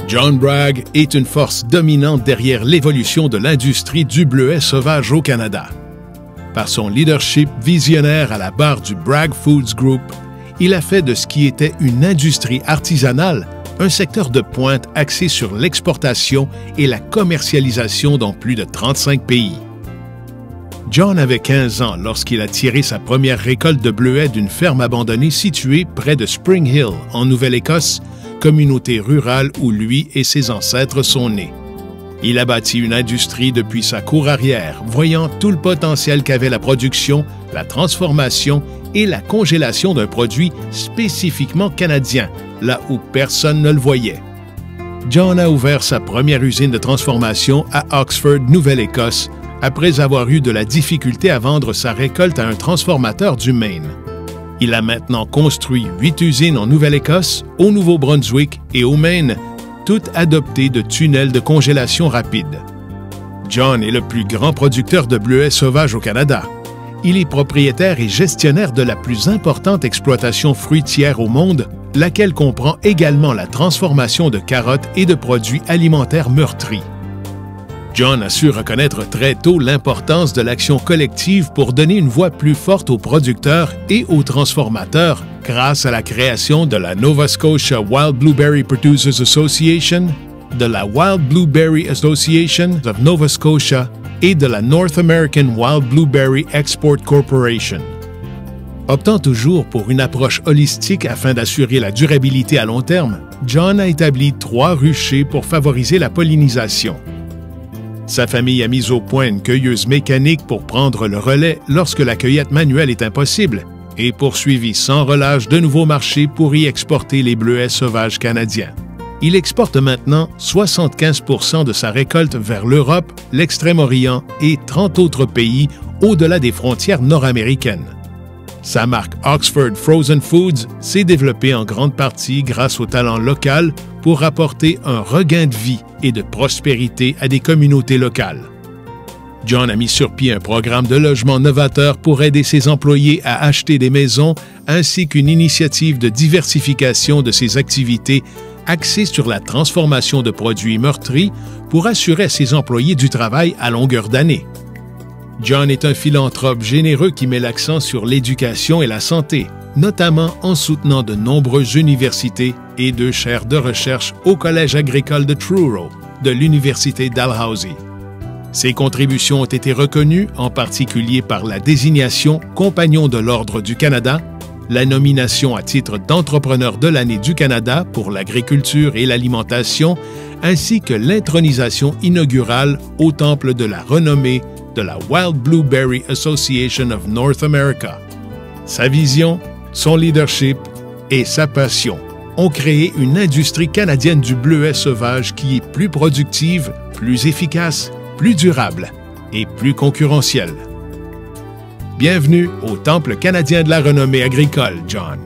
John Bragg est une force dominante derrière l'évolution de l'industrie du bleuet sauvage au Canada. Par son leadership visionnaire à la barre du Bragg Foods Group, il a fait de ce qui était une industrie artisanale un secteur de pointe axé sur l'exportation et la commercialisation dans plus de 35 pays. John avait 15 ans lorsqu'il a tiré sa première récolte de bleuets d'une ferme abandonnée située près de Spring Hill, en Nouvelle-Écosse, communauté rurale où lui et ses ancêtres sont nés. Il a bâti une industrie depuis sa cour arrière, voyant tout le potentiel qu'avait la production, la transformation et la congélation d'un produit spécifiquement canadien, là où personne ne le voyait. John a ouvert sa première usine de transformation à Oxford, Nouvelle-Écosse, après avoir eu de la difficulté à vendre sa récolte à un transformateur du Maine. Il a maintenant construit 8 usines en Nouvelle-Écosse, au Nouveau-Brunswick et au Maine, toutes adoptées de tunnels de congélation rapide. John est le plus grand producteur de bleuets sauvages au Canada. Il est propriétaire et gestionnaire de la plus importante exploitation fruitière au monde, laquelle comprend également la transformation de carottes et de produits alimentaires meurtris. John a su reconnaître très tôt l'importance de l'action collective pour donner une voix plus forte aux producteurs et aux transformateurs grâce à la création de la Nova Scotia Wild Blueberry Producers Association, de la Wild Blueberry Association of Nova Scotia et de la North American Wild Blueberry Export Corporation. Optant toujours pour une approche holistique afin d'assurer la durabilité à long terme, John a établi 3 ruchers pour favoriser la pollinisation. Sa famille a mis au point une cueilleuse mécanique pour prendre le relais lorsque la cueillette manuelle est impossible et poursuivi sans relâche de nouveaux marchés pour y exporter les bleuets sauvages canadiens. Il exporte maintenant 75% de sa récolte vers l'Europe, l'Extrême-Orient et 30 autres pays au-delà des frontières nord-américaines. Sa marque Oxford Frozen Foods s'est développée en grande partie grâce au talent local pour apporter un regain de vie et de prospérité à des communautés locales. John a mis sur pied un programme de logement novateur pour aider ses employés à acheter des maisons, ainsi qu'une initiative de diversification de ses activités axée sur la transformation de produits meurtris pour assurer à ses employés du travail à longueur d'année. John est un philanthrope généreux qui met l'accent sur l'éducation et la santé, notamment en soutenant de nombreuses universités et 2 chaires de recherche au Collège agricole de Truro, de l'Université Dalhousie. Ses contributions ont été reconnues, en particulier par la désignation Compagnon de l'Ordre du Canada, la nomination à titre d'Entrepreneur de l'année du Canada pour l'agriculture et l'alimentation, ainsi que l'intronisation inaugurale au Temple de la renommée de la Wild Blueberry Association of North America. Sa vision, son leadership et sa passion ont créé une industrie canadienne du bleuet sauvage qui est plus productive, plus efficace, plus durable et plus concurrentielle. Bienvenue au Temple canadien de la renommée agricole, John.